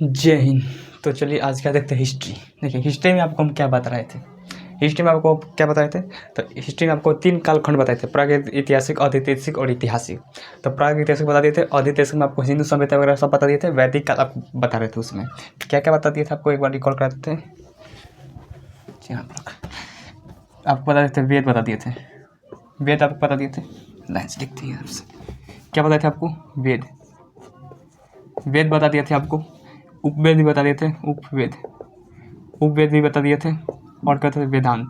जय हिंद। तो चलिए आज क्या देखते हैं, हिस्ट्री। देखिए हिस्ट्री में आपको हम क्या बता रहे थे, हिस्ट्री में आपको क्या बताए थे। तो हिस्ट्री में आपको 3 कालखंड बताए थे, प्रागैतिहासिक, अधैतिहासिक और ऐतिहासिक। तो प्रागैतिहासिक बता दिए थे, अधैतिहासिक में आपको हिंदू सभ्यता वगैरह सब बता दिए थे, वैदिक काल आपको बता रहे थे। उसमें क्या क्या बता दिए थे आपको एक बार रिकॉल करा देते हैं। आपको बता देते, वेद बता दिए थे, वेद आपको बता दिए थे। लाइन्स लिखते हैं आपसे, क्या बताए थे आपको, वेद, वेद बता दिए थे आपको, उपवेद भी बता दिए थे, उपवेद, उपवेद भी बता दिए थे। और क्या था, वेदांत,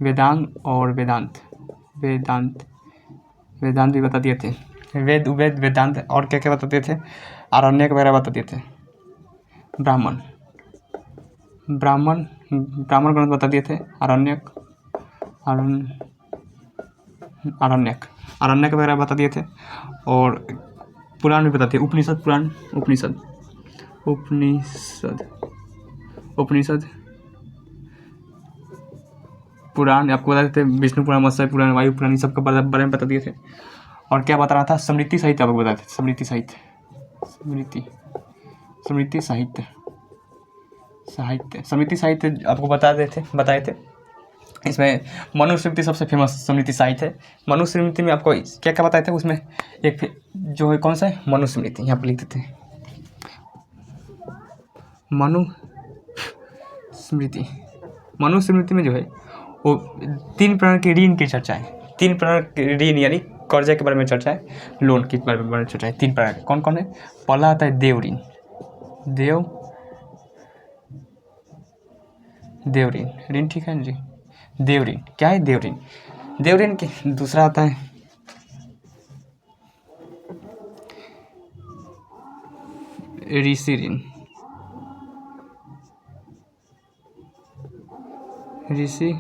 वेदांत और वेदांत, वेदांत, वेदांत भी बता दिए थे। वेद, उपवेद, वेदांत और क्या क्या बता दिए थे, आरण्यक वगैरह बता दिए थे। ब्राह्मण, ब्राह्मण, ब्राह्मण ग्रंथ बता दिए थे। आरण्यक, आरण्यक, आरण्यक वगैरह बता दिए थे। और पुराण भी बता दिए, उपनिषद, पुराण, उपनिषद, उपनिषद, उपनिषद, पुराण आपको बता देते, विष्णु पुराण, मत्स्य पुराण, वायु पुराण, इन सबके बारे में बता दिए थे। और क्या बता रहा था, स्मृति साहित्य आपको बताते थे, स्मृति साहित्य, स्मृति, स्मृति साहित्य, साहित्य, स्मृति साहित्य आपको बताए थे। इसमें मनुस्मृति सबसे फेमस स्मृति साहित्य है। मनुस्मृति में आपको क्या क्या बताए थे, उसमें एक जो है कौन सा है, मनुस्मृति, यहाँ पर लिख देते हैं मनुस्मृति। मनुस्मृति में जो है वो 3 प्रकार के ऋण की चर्चा है, 3 प्रकार के ऋण यानी कर्जे के बारे में चर्चा है, लोन के बारे में चर्चा है। 3 प्रकार के कौन कौन है, पहला आता है देव ऋण, देव ऋण, ऋण ठीक है ना जी, देव ऋण क्या है, देव ऋण, देव ऋण के। दूसरा आता है ऋषि ऋण, ऋषि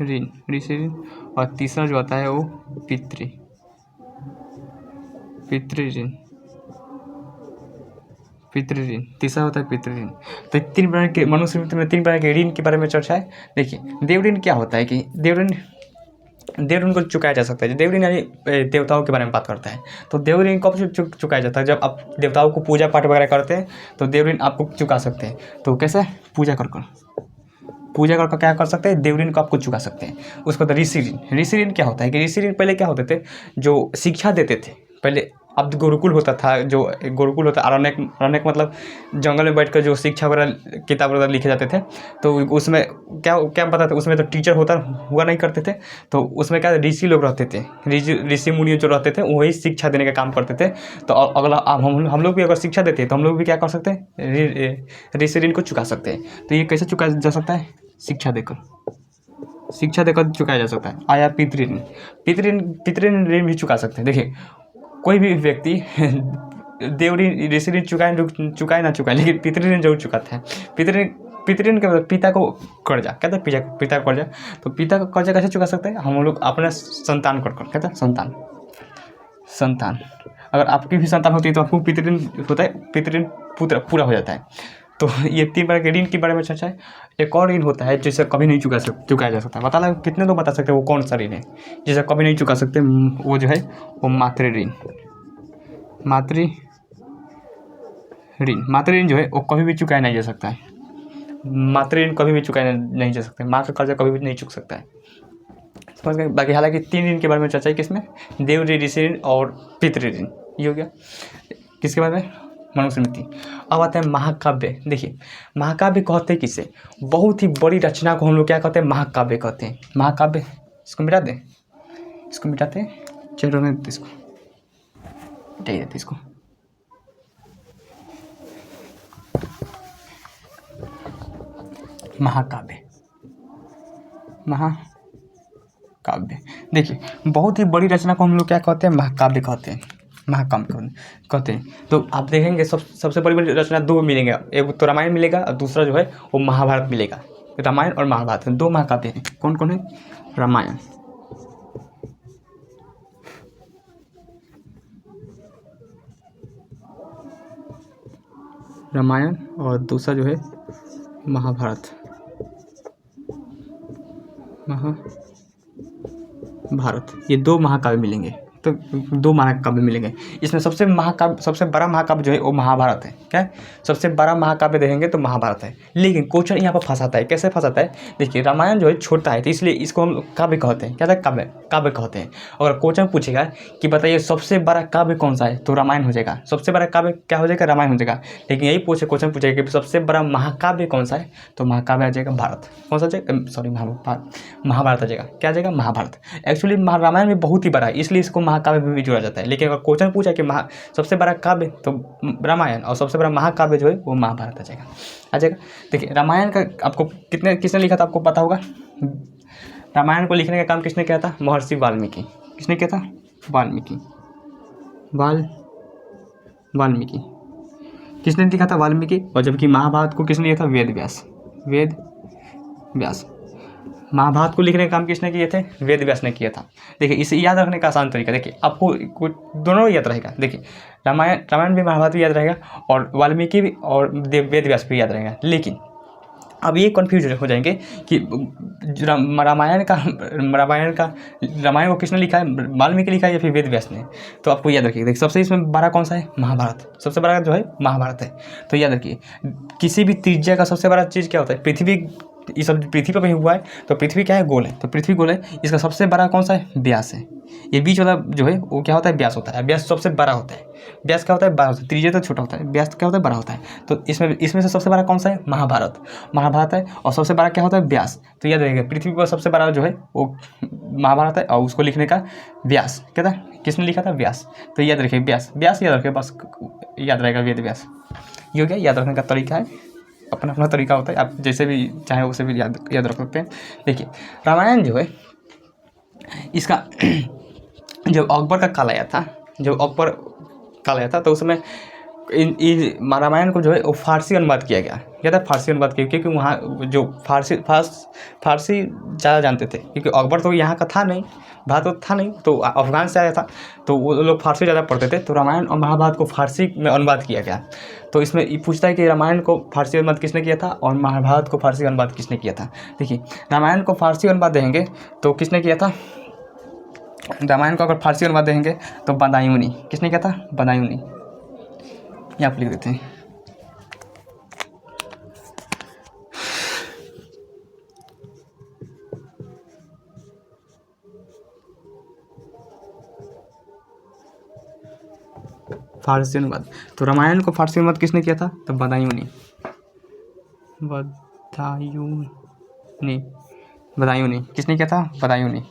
ऋण, ऋषि ऋण। और तीसरा जो आता है वो पितृ, पितृ ऋण, पितृ ऋण, तीसरा होता है पितृ ऋण। तो 3 प्रकार के मनुस्मृति में 3 प्रकार के ऋण के बारे में चर्चा है। देखिए देव ऋण क्या होता है कि देव ऋण को चुकाया जा सकता है। देव ऋण यानी देवताओं के बारे में बात करता है। तो देव ऋण कब चुकाया जाता है, जब आप देवताओं को पूजा पाठ वगैरह करते हैं तो देव ऋण आपको चुका सकते हैं। तो कैसे, पूजा कर क्या कर सकते हैं, देव ऋण को आपको चुका सकते हैं। उसके बाद ऋषि ऋण, ऋषि ऋण क्या होता है कि ऋषि ऋण पहले क्या होते थे, जो शिक्षा देते थे। पहले अब गुरुकुल होता था, जो गुरुकुल होता, अरण्यक, अरण्यक मतलब जंगल में बैठकर जो शिक्षा वगैरह किताब वगैरह लिखे जाते थे। तो उसमें क्या क्या पता था, उसमें तो टीचर हुआ नहीं करते थे। तो उसमें क्या ऋषि लोग रहते थे, ऋषि मुनि जो रहते थे वही शिक्षा देने का काम करते थे। तो अगला हम लोग भी अगर शिक्षा देते हैं तो हम लोग भी क्या कर सकते हैं, ऋषि ऋण को चुका सकते हैं। तो ये कैसे चुकाया जा सकता है, शिक्षा देकर चुकाया जा सकता है। आया पितृऋण, पितृऋण ऋण भी चुका सकते हैं। देखिए कोई भी व्यक्ति देव ऋण, ऋषि ऋण चुकाए ना चुकाए, लेकिन पितृऋण जरूर चुकाता है। पितृऋण के मतलब पिता को कर्जा, कहते हैं पिता का कर्जा। तो पिता का कर्जा कैसे चुका सकते हैं, हम लोग अपने संतान को, कहते हैं संतान। अगर आपकी भी संतान होती है तो आपको पितृऋण होता है, पितृऋण पूरा हो जाता है। तो ये 3 प्रकार के ऋण के बारे में चर्चा है। एक और ऋण होता है जिसे कभी नहीं चुकाया जा सकता। बता लगा कितने लोग बता सकते हैं वो कौन सा ऋण है जिसे कभी नहीं चुका सकते, वो जो है वो मातृ ऋण, मातृ ऋण जो है वो कभी भी चुकाया नहीं जा सकता है। मातृ ऋण कभी भी चुकाया नहीं जा सकता है, माँ का कर्जा कभी भी नहीं चुक सकता है, समझ गए। बाकी हालांकि 3 ऋण के बारे में चर्चा है, किसमें, देव ऋण, ऋषि ऋण और पितृ ऋण। ये हो गया किसके बारे में, मनुस्मृति। अब आते हैं महाकाव्य। देखिए महाकाव्य कहते हैं किसे, बहुत ही बड़ी रचना को हम लोग क्या कहते हैं, महाकाव्य कहते हैं। महाकाव्य, इसको मिटा दें, इसको मिटाते हैं, चलो नहीं इसको मिटाई देते, इसको महाकाव्य, महाकाव्य। देखिए बहुत ही बड़ी रचना को हम लोग क्या कहते हैं, महाकाव्य कहते हैं, महाकाव्य कहते हैं। तो आप देखेंगे सबसे बड़ी रचना 2 मिलेंगे, एक तो रामायण मिलेगा और दूसरा जो है वो महाभारत मिलेगा। रामायण और महाभारत 2 महाकाव्य हैं। कौन कौन है, रामायण, और दूसरा जो है महाभारत, ये 2 महाकाव्य मिलेंगे। तो 2 महाकाव्य मिलेंगे। इसमें सबसे बड़ा महाकाव्य जो है वो महाभारत है। क्या है? सबसे बड़ा महाकाव्य देखेंगे तो महाभारत है। लेकिन क्वेश्चन यहाँ पर फंसाता है। कैसे फंसाता है? देखिए, रामायण जो है छोटा है तो इसलिए इसको हम काव्य कहते हैं। क्या है? काव्य कहते हैं। अगर क्वेश्चन पूछेगा कि बताइए सबसे बड़ा काव्य कौन सा है, तो रामायण हो जाएगा। सबसे बड़ा काव्य क्या हो जाएगा? रामायण हो जाएगा। लेकिन यही क्वेश्चन पूछेगा कि सबसे बड़ा महाकाव्य कौन सा है, तो महाकाव्य आ जाएगा भारत। कौन सा आ जाएगा? सॉरी, महाभारत आ जाएगा। क्या आ जाएगा? महाभारत। एक्चुअली रामायण में बहुत ही बड़ा है, इसलिए इसको महाकाव्य में भी जोड़ा जाता है। लेकिन अगर क्वेश्चन पूछा कि सबसे बड़ा काव्य, तो रामायण, और सबसे बड़ा महाकाव्य जो है वो महाभारत आ जाएगा। देखिए, रामायण का आपको किसने लिखा था आपको पता होगा। रामायण को लिखने का काम किसने किया था? महर्षि वाल्मीकि। किसने किया था? वाल्मीकि। किसने लिखा था? वाल्मीकि। और जबकि महाभारत को किसने लिया था? वेद व्यास। महाभारत को लिखने का काम किसने किए थे? वेद व्यास ने किया था। देखिए, इसे याद रखने का आसान तरीका, देखिए आपको दोनों याद रहेगा। देखिए, रामायण भी महाभारत भी याद रहेगा, और वाल्मीकि भी और वेद व्यास भी याद रहेगा। लेकिन अब ये कन्फ्यूज हो जाएंगे कि रामायण को किसने लिखा है? वाल्मीकि लिखा है या फिर वेद व्यास ने? तो आपको याद रखिए, देखिए सबसे इसमें बड़ा कौन सा है? महाभारत। सबसे बड़ा जो है महाभारत है। तो याद रखिए, किसी भी त्रिज्या का सबसे बड़ा चीज़ क्या होता है? पृथ्वी। ये सब पृथ्वी पर भी हुआ है, तो पृथ्वी क्या है? गोल है, तो पृथ्वी गोल है। इसका सबसे बड़ा कौन सा है? व्यास है। ये बीच वाला जो है वो क्या होता है? व्यास होता है। व्यास सबसे बड़ा होता है। व्यास क्या होता है? बड़ा होता है। त्रिज्या तो छोटा होता है, व्यास क्या होता है? बड़ा होता है। तो इसमें से सबसे बड़ा कौन सा है? महाभारत है। और सबसे बड़ा क्या होता है? व्यास। तो याद रखिएगा, पृथ्वी पर सबसे बड़ा जो है वो महाभारत है, और उसको लिखने का व्यास क्या था? किसने लिखा था? व्यास। तो याद रखिए, व्यास याद रखिए, बस याद रहेगा वेद व्यास। ये हो गया याद रखने का तरीका है, अपना तरीका होता है। आप जैसे भी चाहे उसे भी याद रख सकते हैं। देखिए, रामायण जो है इसका जब अकबर का काल आया था, तो उसमें रामायण को जो है वो फारसी अनुवाद किया गया। क्या था? फारसी अनुवाद किया, क्योंकि वहाँ जो फारसी ज़्यादा जानते थे, क्योंकि अकबर तो यहाँ का था नहीं, भारत तो था नहीं, तो अफगान से आया था, तो वो लोग फारसी ज़्यादा पढ़ते थे। तो रामायण और महाभारत को फारसी में अनुवाद किया गया। तो इसमें ये पूछता है कि रामायण को फारसी अनुवाद किसने किया था और महाभारत को फारसी अनुवाद किसने किया था। देखिए, रामायण को फारसी अनुवाद देंगे तो किसने किया था? रामायण को अगर फारसी अनुवाद देंगे तो बदायूनी। किसने किया था? बदायूनी। यहाँ पर लिख देते हैं। फारसी अनुवाद। तो रामायण को फारसी अनुवाद किसने किया था? तो बदायूनी। किसने किया था? बदायूनी।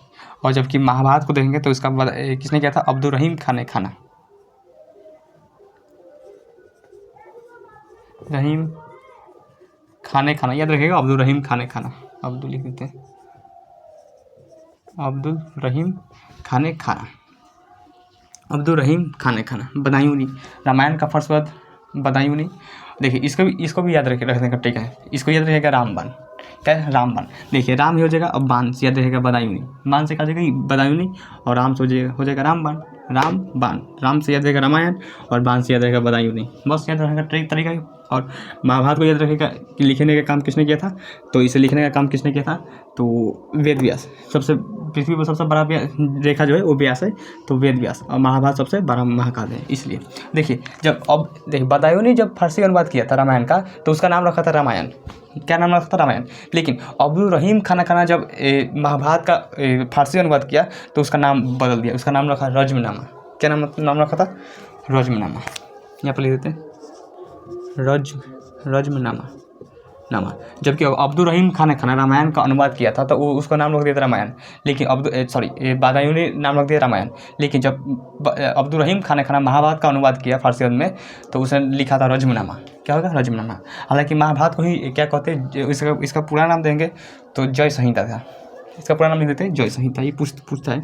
और जबकि महाभारत को देखेंगे तो इसका किसने किया था? अब्दुल रहीम खान खाना। रहीम खाना याद रखिएगा, अब्दुल रहीम खाना। अब्दुल लिख देते हैं, अब्दुल रहीम खाना। बदायूनी। रामायण का फर्स्ट वर्ड बदायूनी। देखिए, इसको भी याद रखने का तरीका है। इसको याद रखिएगा रामबाण। क्या है? रामबाण। देखिए, राम ही हो जाएगा, अब बाण से याद रखेगा बदायूनी। बाण से क्या हो जाएगा? बदायूनी, और राम से हो जाएगा रामबाण। राम से याद रहेगा रामायण, और बाण से याद रहेगा बदायूनी। बस याद रखने का तरीका है। और महाभारत को याद रखेगा कि लिखने का काम किसने किया था? तो इसे लिखने का काम किसने किया था? तो वेद व्यास। पृथ्वी पर सबसे बड़ा रेखा जो है वो व्यास है, तो वेद व्यास। और महाभारत सबसे बड़ा महाकाव्य है, इसलिए। देखिए, बदायूनी जब फारसी अनुवाद किया था रामायण का, तो उसका नाम रखा था रामायण। क्या नाम रखा था? रामायण। लेकिन अब्दुल रहीम खाना जब महाभारत का फारसी अनुवाद किया, तो उसका नाम बदल दिया। उसका नाम रखा रज्मनामा। क्या नाम रखा था? रज्मनामा। यहाँ पर लिख देते हैं, रज्मनामा। जबकि अब्दुल रहीम खाना रामायण का अनुवाद किया था, तो वो उसका नाम रख दिया था रामायण। लेकिन बदायूनी नाम रख दिया रामायण। लेकिन जब अब्दुल रहीम खाना महाभारत का अनुवाद किया फारसी में, तो उसने लिखा था रज्मनामा। क्या होगा? रज्मनामा। हालांकि महाभारत को ही क्या कहते हैं, इसका पूरा नाम देंगे तो जय संहिता था। इसका पूरा नाम लिख देते हैं जय संहिता। ये पूछता है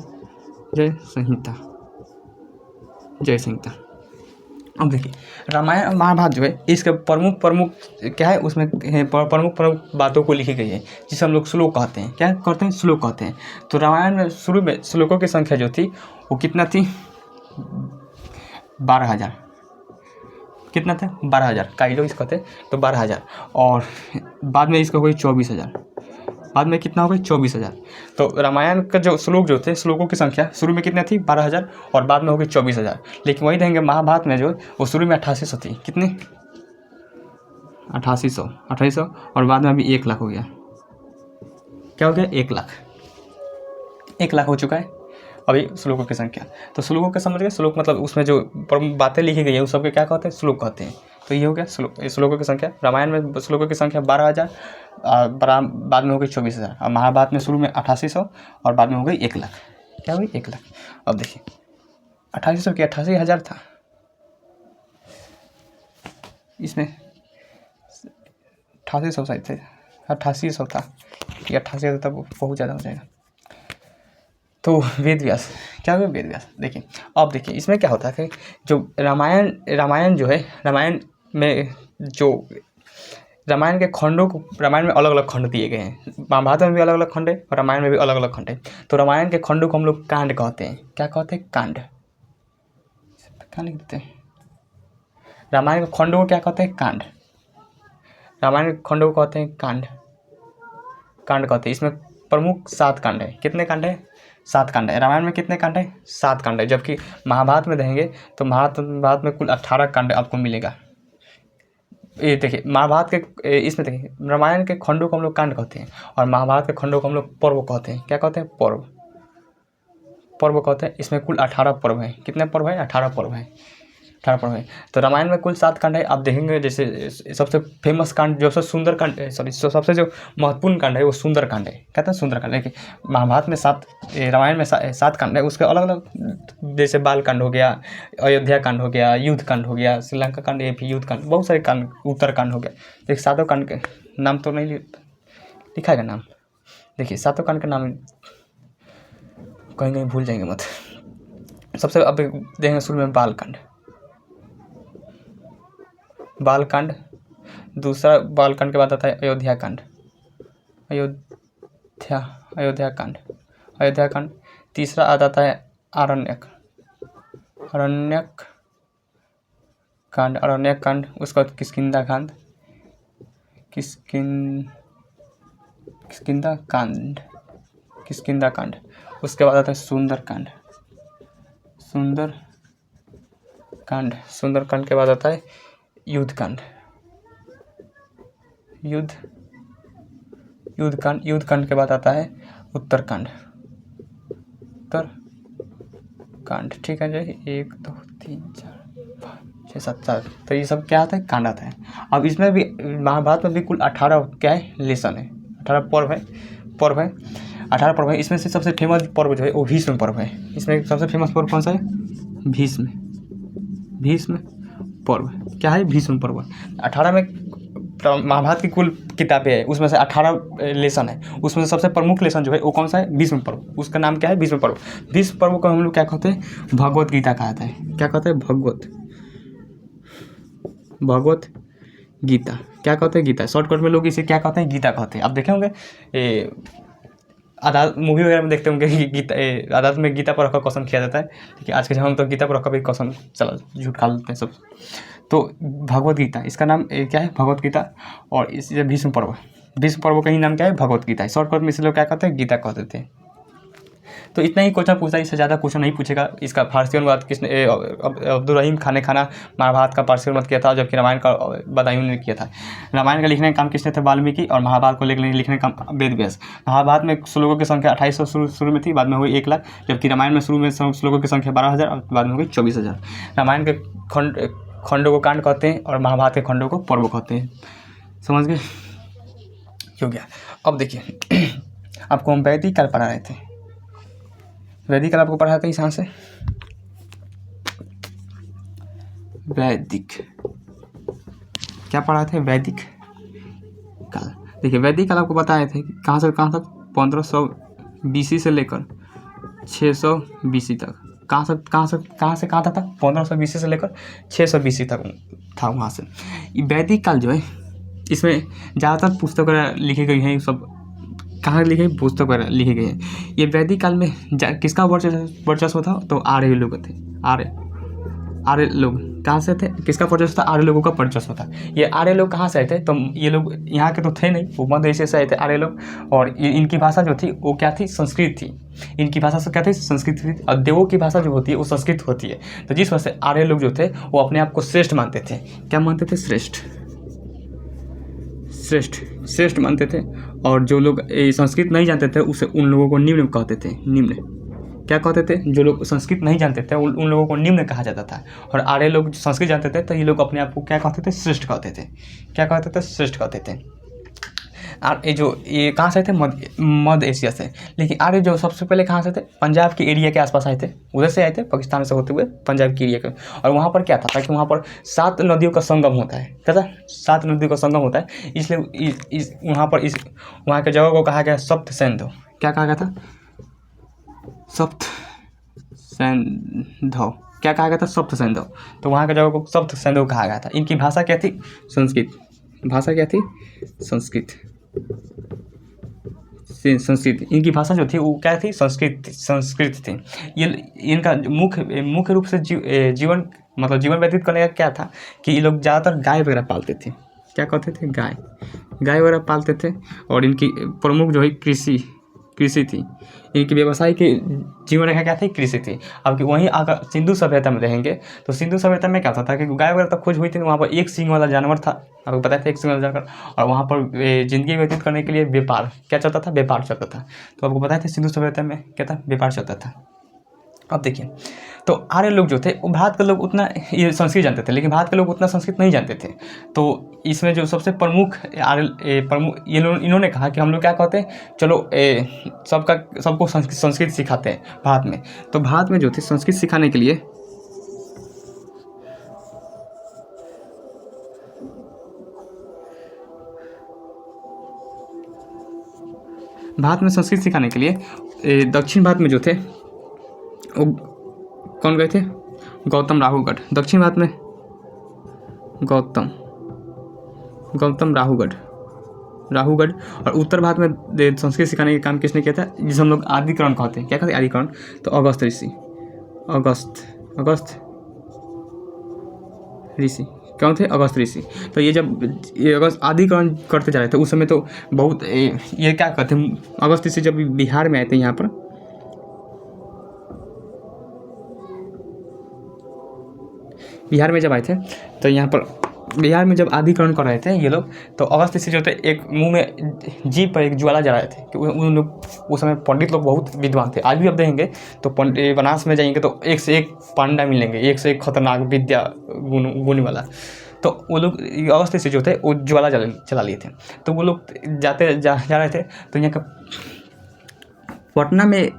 जय संहिता। अब देखिए, रामायण और महाभारत जो है इसके प्रमुख क्या है, उसमें प्रमुख बातों को लिखी गई है, जिसे हम लोग श्लोक कहते हैं। क्या करते हैं? श्लोक कहते हैं। तो रामायण में शुरू में श्लोकों की संख्या जो थी वो कितना थी? 12,000। कितना था? 12,000। काइलो इसको कहते हैं, तो 12,000। और बाद में इसका हुई 24,000। बाद में कितना हो गया 24,000। तो रामायण का जो श्लोक जो थे, श्लोकों की संख्या शुरू में कितनी थी 12,000 और बाद में हो गई 24,000। लेकिन वही देखेंगे महाभारत में जो वो शुरू में 8800 थी। कितनी 8800 और बाद में अभी 1 लाख हो गया। क्या हो गया 1 लाख, 1 लाख हो चुका है अभी श्लोकों की संख्या। तो श्लोकों के समझ गए, श्लोक मतलब उसमें जो बातें लिखी गई है उस सबके क्या कहते हैं श्लोक कहते हैं। तो ये हो गया श्लोकों की संख्या। रामायण में श्लोकों की संख्या 12,000 बाद में हो गई 24,000 और महाभारत में शुरू में 8800 और बाद में हो गई 1 लाख। क्या हुई 1 लाख। अब देखिए 8800 की 88,000 था, इसमें 8800 शायद थे, 8800 था कि 88,000 तब बहुत ज़्यादा हो जाएगा। तो वेद व्यास, क्या हुआ वेद व्यास। देखिए अब देखिए इसमें क्या होता है कि जो रामायण जो है, रामायण में जो रामायण के खंडों को, रामायण में अलग अलग खंड दिए गए हैं, महाभारत में भी अलग अलग खंड है और रामायण में भी अलग अलग खंड है। तो रामायण के खंडों को हम लोग कांड कहते हैं। क्या कहते हैं कांड, कहाँ लिख देते हैं। रामायण के खंडों को क्या कहते हैं कांड, रामायण के खंडों को कहते हैं कांड, कांड कहते हैं। इसमें प्रमुख 7 कांड है। कितने कांड है 7 कांड है। रामायण में कितने कांड है 7 कांड है। जबकि महाभारत में देखेंगे तो महाभारत में कुल 18 कांड आपको मिलेगा। ये देखिए महाभारत के इसमें देखिए रामायण के खंडों को हम लोग कांड कहते हैं और महाभारत के खंडों को हम लोग पर्व कहते हैं। क्या कहते हैं पर्व कहते हैं। इसमें कुल 18 पर्व हैं। कितने पर्व है 18 पर्व हैं, 18 पर्व है। तो रामायण में कुल 7 कांड है। आप देखेंगे जैसे सबसे फेमस कांड जो सबसे सुंदर कांड सबसे जो महत्वपूर्ण कांड है वो सुंदर कांड है। कहते हैं सुंदर कांड। देखिए महाभारत में 7, रामायण में 7 कांड है। उसके अलग अलग जैसे बाल कांड हो गया, अयोध्या कांड हो गया, युद्ध कांड हो गया, श्रीलंका कांड, ये भी युद्ध कांड, बहुत सारे कांड, उत्तर कांड हो गया। देखिए 7 कांड के नाम तो नहीं लिखा है नाम। देखिए 7 कांड के नाम कहीं कहीं भूल जाएंगे मत। सबसे अब देखेंगे शुरू में बालकांड, दूसरा बालकांड के बाद आता है अयोध्या कांड, अयोध्या कांड। तीसरा आ जाता है आरण्यक कांड। उसके बाद किष्किंधा कांड। उसके बाद आता है सुंदर कांड के बाद आता है युद्ध कांड के बाद आता है उत्तर कांड। ठीक है जी, 1 2 3 4 5 6 7 7। तो ये सब क्या आता है कांड आता है। अब इसमें भी महाभारत में भी कुल 18 क्या है लेसन है, 18 पर्व है 18 पर्व है। इसमें से सबसे फेमस पर्व जो है वो भीष्म पर्व है। इसमें सबसे फेमस पर्व कौन सा है भीष्म पर्व। क्या है भीष्म पर्व। 18 में महाभारत की कुल किताबें हैं, उसमें से 18 लेसन है। उसमें से सबसे प्रमुख लेसन जो है वो कौन सा है भीष्म पर्व। उसका नाम क्या है भीष्म पर्व। भीष्म पर्व को हम लोग क्या कहते हैं भगवत गीता कहते हैं। क्या कहते हैं भगवत गीता। क्या कहते हैं गीता। शॉर्टकट में लोग इसे क्या कहते हैं गीता कहते हैं। आप देखे होंगे अदालत मूवी वगैरह में देखते होंगे कि गीता अदालत में गीता पर रखकर क्वेश्चन किया जाता है। ठीक है, आज के जमाने में तो गीता पर रखकर भी क्वेश्चन चला झूठ खा लेते हैं सब। तो भगवत गीता इसका नाम क्या है भगवत गीता। और इस भीष्म पर्व का ही नाम क्या है भगवत गीता है। शॉर्टकट में इसे लोग क्या कहते हैं गीता कह देते हैं। तो इतना ही क्वेश्चन पूछा, इससे ज़्यादा क्वेश्चन नहीं पूछेगा। इसका फारसी अनुवाद किसने अब्दुल रहीम खान महाभारत का फारसी अनुवाद किया था, जबकि रामायण का बदायूं ने किया था। रामायण का लिखने का काम किसने थे वाल्मीकि और महाभारत को लिखने का काम वेद व्यास। महाभारत में श्लोकों की संख्या 2800 शुरू में थी, बाद में हुई 1 लाख। जबकि रामायण में शुरू में श्लोकों की संख्या 12,000 और बाद में हो गई 24,000। रामायण के खंडों को कांड कहते हैं और महाभारत के खंडों को पर्व कहते हैं। समझ गए हो गया। अब देखिए आपको हम वैदिक काल पढ़ा रहे थे। वैदिक काल आपको पढ़ा था इस यहाँ से वैदिक क्या पढ़ा थे वैदिक काल। देखिए वैदिक काल आपको बताए थे कि कहाँ से कहाँ तक 1500 BC से लेकर 600 BC तक। कहाँ से कहाँ तक 1500 BC से लेकर 600 BC तक था। वहाँ से ये वैदिक काल जो है इसमें ज़्यादातर पुस्तक वगैरह लिखी गई हैं। सब कहाँ लिखे पुस्तक वगैरह लिखे गए हैं। ये वैदिक काल में किसका वर्चस्व था तो आर्य लोग थे। आर्य लोग कहाँ से थे, किसका वर्चस्व था, आर्य लोगों का वर्चस्व था। ये आर्य लोग कहाँ से आए थे, तो ये लोग यहाँ के तो थे नहीं, वो मध्य एशिया से आए थे आर्य लोग। और इनकी भाषा जो थी वो क्या थी, संस्कृत थी। इनकी भाषा से क्या थी, संस्कृत थी। और देवों की भाषा जो होती है वो संस्कृत होती है। तो जिस वजह से आर्य लोग जो थे वो अपने आप को श्रेष्ठ मानते थे। क्या मानते थे, श्रेष्ठ श्रेष्ठ श्रेष्ठ मानते थे। और जो लोग संस्कृत नहीं जानते थे उसे उन लोगों को निम्न कहते थे। निम्न क्या कहते थे, जो लोग संस्कृत नहीं जानते थे उन लोगों को निम्न कहा जाता था। और आर्य लोग संस्कृत जानते थे तो ये लोग अपने आप को क्या कहते थे, श्रेष्ठ कहते थे। क्या कहते थे, श्रेष्ठ कहते थे। और ये कहाँ से थे, मध्य एशिया से। लेकिन आर्य जो सबसे पहले कहाँ से थे, पंजाब के एरिया के आसपास आए थे, उधर से आए थे, पाकिस्तान से होते हुए पंजाब के एरिया के। और वहाँ पर क्या था, ताकि वहाँ पर 7 नदियों का संगम होता है। क्या था, 7 नदियों का संगम होता है, इसलिए वहाँ के जगह को कहा गया सप्त सिंधु। क्या कहा गया था, सप्त सिंधु। क्या कहा गया था, सप्त सिंधु। तो वहाँ के जगह को सप्त सिंधु कहा गया था। इनकी भाषा क्या थी, संस्कृत। भाषा क्या थी, संस्कृत। इनकी भाषा जो थी वो क्या थी, संस्कृत थी। ये इनका मुख्य रूप से जीवन व्यतीत करने का क्या था कि ये लोग ज़्यादातर गाय वगैरह पालते थे। क्या कहते थे, गाय वगैरह पालते थे। और इनकी प्रमुख जो है कृषि थी। इनकी व्यवसाय की जीवन रेखा क्या थी, कृषि थी। अब वहीं अगर सिंधु सभ्यता में रहेंगे तो सिंधु सभ्यता में क्या होता था कि गाय वगैरह तक खोज हुई थी, वहाँ पर एक सींग वाला जानवर था, आपको पता था, एक सींग वाला जानवर। और वहाँ पर जिंदगी व्यतीत करने के लिए व्यापार क्या चलता था, व्यापार चलता था। तो आपको पता था सिंधु सभ्यता में क्या था, व्यापार चलता था। अब देखिए, तो आर्य लोग जो थे वो भारत के लोग उतना ये संस्कृत जानते थे, लेकिन भारत के लोग उतना संस्कृत नहीं जानते थे। तो इसमें जो सबसे प्रमुख इन्होंने कहा कि हम लोग क्या कहते हैं, चलो सबको संस्कृत सिखाते हैं भारत में। तो भारत में जो थे संस्कृत सिखाने के लिए दक्षिण भारत में जो थे वो कौन गए थे, गौतम राहुगढ़। दक्षिण भारत में गौतम राहुगढ़। और उत्तर भारत में संस्कृत सिखाने का काम किसने किया था, जिसे हम लोग आदिकरण कहते हैं। क्या कहते हैं, आदिकरण। तो अगस्त ऋषि कौन थे, अगस्त ऋषि। तो ये जब अगस्त आदिकरण करते जा रहे थे उस समय तो बहुत ये क्या कहते हैं, अगस्त ऋषि जब बिहार में आए थे, यहाँ पर बिहार में जब आए थे तो यहाँ पर बिहार में जब आदिकरण कर रहे थे ये लोग, तो अगस्त ऋषि जो थे एक मुंह में जीभ पर एक ज्वाला जला रहे थे कि उन लोग उस समय पंडित लोग बहुत विद्वान थे। आज भी आप देखेंगे तो बनारस में जाएंगे तो एक से एक पांडा मिलेंगे, एक से एक खतरनाक विद्या गुण वाला। तो वो लोग अगस्त ऋषि जो थे वो ज्वाला चला लिए थे। तो वो लोग जा रहे थे तो यहाँ का पटना में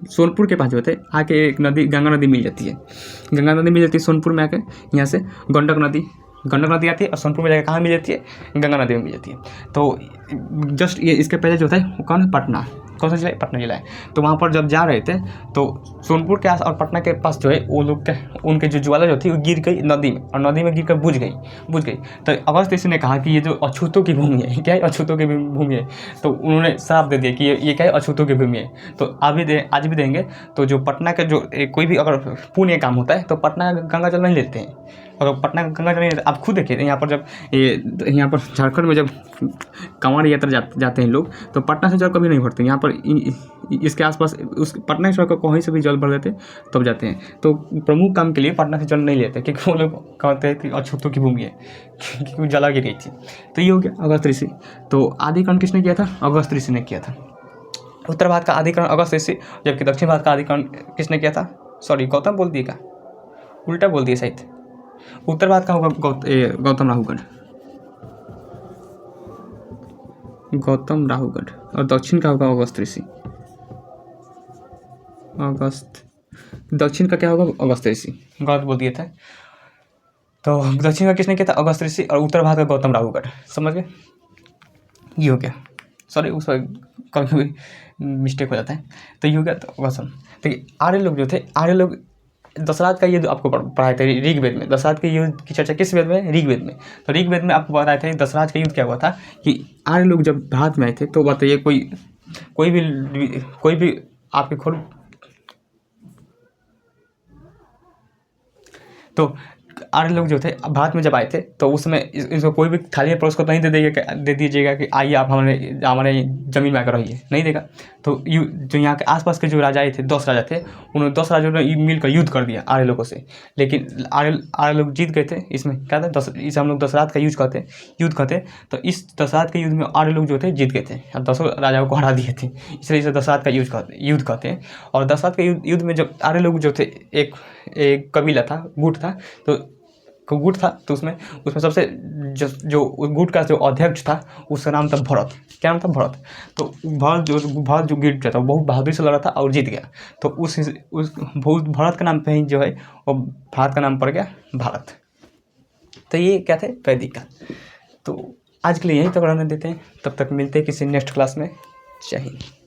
सोनपुर के पास जो थे आके एक नदी, गंगा नदी मिल जाती है सोनपुर में आके। यहाँ से गंडक नदी आती है और सोनपुर में जाकर कहाँ मिल जाती है, गंगा नदी में मिल जाती है। तो जस्ट ये इसके पहले जो था वो कौन है, पटना। कौन सा जिला है, पटना जिला है। तो वहाँ पर जब जा रहे थे तो सोनपुर के आस और पटना के पास जो है वो लोग उनके जो ज्वाला जो थी वो गिर गई नदी में, और नदी में गिर कर बुझ गई। तो अगस्त ऋषि ने कहा कि ये जो अछूतों की भूमि है, क्या है, अछूतों की भूमि है। तो उन्होंने साफ दे दिया कि ये क्या है, अछूतों की भूमि है। तो आज भी देंगे तो जो पटना का जो कोई भी अगर पुण्य काम होता है तो पटना गंगा जल नहीं लेते हैं। अगर पटना गंगा जल नहीं, आप खुद देखिए यहाँ पर जब यहाँ पर झारखंड में जब कांवड़ यात्रा जाते हैं लोग तो पटना से जल कभी नहीं भरते। यहाँ पर इसके आसपास उस पटना से कहीं से भी जल भर लेते तब जाते हैं। तो प्रमुख काम के लिए पटना से जल नहीं लेते क्योंकि वो लोग कहते हैं कि अछूतों की भूमि है, क्योंकि जला गिर गई थी। तो ये हो गया अगस्त ऋषि। तो आदिकरण किसने किया था, अगस्त ऋषि ने किया था। उत्तर भारत का आदिकरण अगस्त ऋषि, जबकि दक्षिण भारत का आदिकरण किसने किया था, सॉरी गौतम बोल दिएगा, उल्टा बोल दिए शायद। उत्तर भारत का होगा गौतम राहुगढ़ और दक्षिण का होगा अगस्त ऋषि। दक्षिण का क्या होगा, अगस्त ऋषि। गलत बोल दिए थे। तो दक्षिण का किसने किया था, अगस्त ऋषि, और उत्तर भारत का गौतम राहुगढ़। समझ गए, ये हो गया। सॉरी उस पर कभी मिस्टेक हो जाता है। तो ये हो गया। तो वसम देखिए, आर्य लोग जो थे, आर्य लोग दशरथ का युद्ध आपको पढ़ाए थे ऋग्वेद में। दशरथ के युद्ध की चर्चा किस वेद में, ऋग्वेद में। तो ऋग्वेद में आपको बताए थे दशरथ का युद्ध क्या हुआ था कि आर्य लोग जब भारत में आए थे तो बताइए कोई भी आपके खोल। तो आर्य लोग जो थे भारत में जब आए थे तो उस समय इसको कोई भी खाली पड़ोस को तो नहीं दे दीजिएगा कि आइए आप हमारे ज़मीन में आकर रहिए, नहीं देगा। तो जो यहाँ के आसपास के जो राजाएँ थे, 10 राजा थे, उन्होंने 10 राजाओं ने मिलकर युद्ध कर दिया आर्य लोगों से। लेकिन आर्य लोग जीत गए थे। इसमें क्या था, इसे हम लोग दशरथ का युद्ध कहते। तो इस दशरथ के युद्ध में आर्य लोग जो थे जीत गए थे और 10 राजाओं को हरा दिए थे, इसलिए इसे दशरथ का युद्ध कहते हैं। और दशरथ के युद्ध में जब आर्य लोग जो थे, एक कबीला था, गुट था, तो उसमें सबसे जो गुट का जो अध्यक्ष था उसका नाम था भरत। क्या नाम था? भरत। तो भरत जो गुट था वो बहुत बहादुरी से लड़ा था और जीत गया। तो उस भरत का नाम पे ही जो है वो भारत का नाम पड़ गया भारत। तो ये क्या थे? वैदिक काल। तो आज के लिए यहीं तक रहने देते हैं, तब तक मिलते हैं किसी नेक्स्ट क्लास में। जय हिंद।